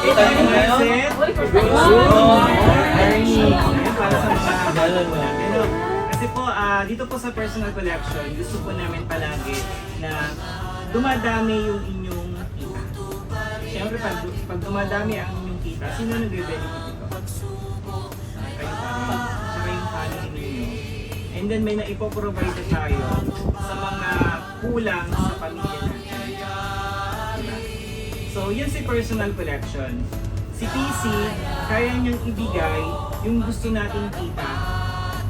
Kita niyo ngayon? Para sa mga gano'n mo na. Kasi po, dito po sa personal collection, gusto po namin palagi na dumadami yung inyong kita. Siyempre, pag dumadami ang inyong kita, sino nagbe-benefit ito? Kayo pa. Tsaka yung family ninyo. And then may naipoprovide tayo sa mga kulang sa pamilya natin. So, yun si personal collection. Si PC, kaya niyang ibigay yung gusto nating kita.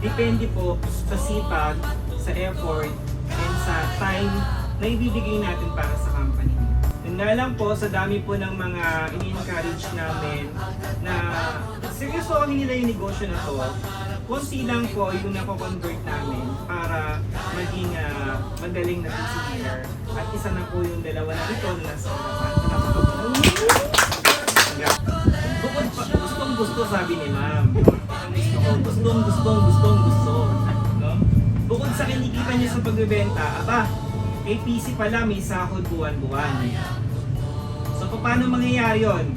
Depende po sa sipag, sa effort, and sa time na ibibigay natin para sa company. Yun nga lang po, sa dami po ng mga ini-encourage namin na seryosohin nila yung negosyo na to, konti lang po yung nako-convert namin para maging magaling na PC dealer. At isa na po yung dalawa na ito na nasa harapan. Bukod pa, gustong-gusto sabi ni ma'am. Gustong-gusto. No? Bukod sa kinikita niya sa pagbebenta, kay PC pala may sahod buwan-buwan. So paano mangyayari yun?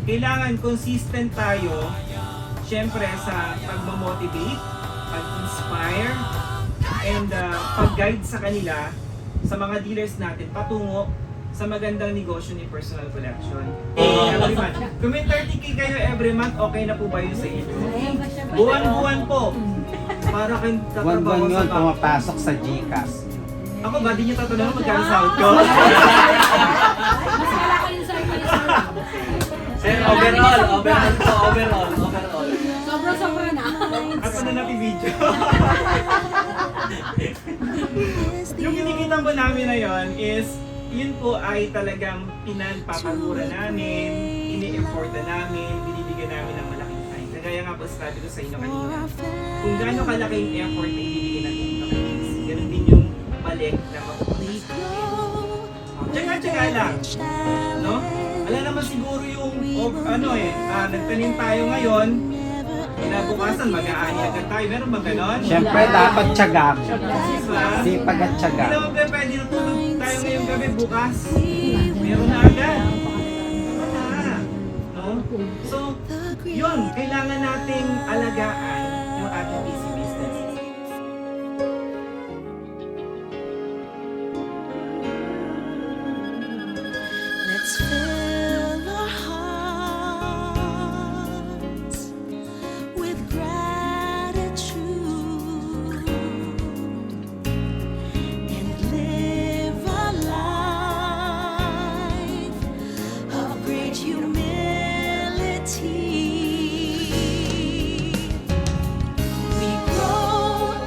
Kailangan consistent tayo, syempre sa pagmamotivate, pag-inspire, and pag-guide sa kanila, sa mga dealers natin, patungo sa magandang negosyo ni personal collection. Every month. Kung may 30K kayo every month, okay na po ba yun sa inyo? Buwan-buwan po. Para kayong tatrabaho Buwan-buwan sa yun, bank. pumapasok sa GCash. Ako ba, di niyo tatanong magkano sahod ko? Mas wala kayo sa Sir, overall. Sobra-sobra na. At na natin video. Yung kinikita po namin na yon is, yun po ay talagang pinagpapagura namin, ini-effort na namin, binibigyan namin ng malaking time. Kagaya nga po sabi ko sa inyo kanina, kung gaano kalaki yung effort na ibibigay natin ng companies, ganun din yung balik na mapupunta sa atin. Tsaga lang, no? Wala naman siguro yung, nagtanim tayo ngayon, kinabukasan mag-aani agad tayo, meron ba ganon? Siyempre, dapat tiyaga. Diba? Sipag at tiyaga. Hindi naman pwede natulog tayo ngayong gabi, bukas. Meron na agad. No? So, yun, kailangan nating alagaan yung ating PC business. Let's fill our hearts with gratitude and live a life of great humility. We grow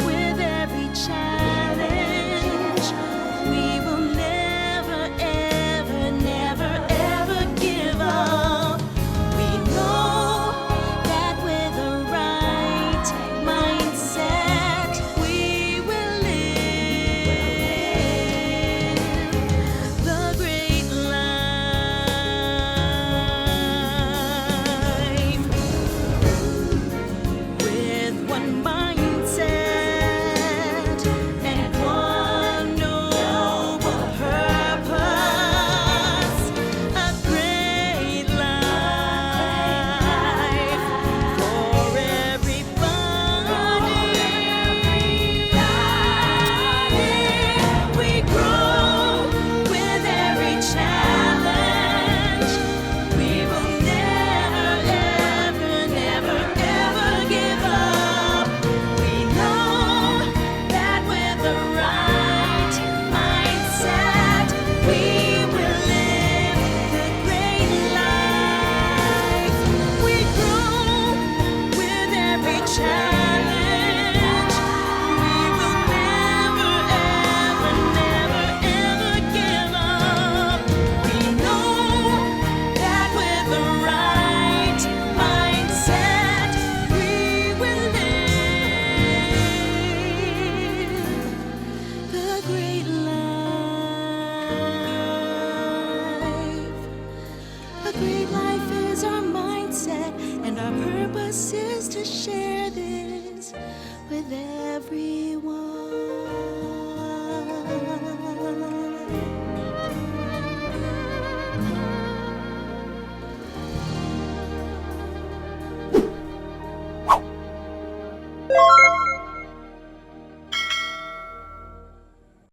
with every challenge. We will never, ever, never, ever give up. We know that with the right mindset, we will live the great life with one mindset and one noble purpose. A great life for everybody. We grow with every challenge. We will never, ever, never, ever give up. We know that with the right mindset, we will live the great life. We grow with every challenge. We will never, ever, never, ever give up. We know that with the right mindset, we will live the great life. A great life is our mindset, and our purpose is to share this with everyone.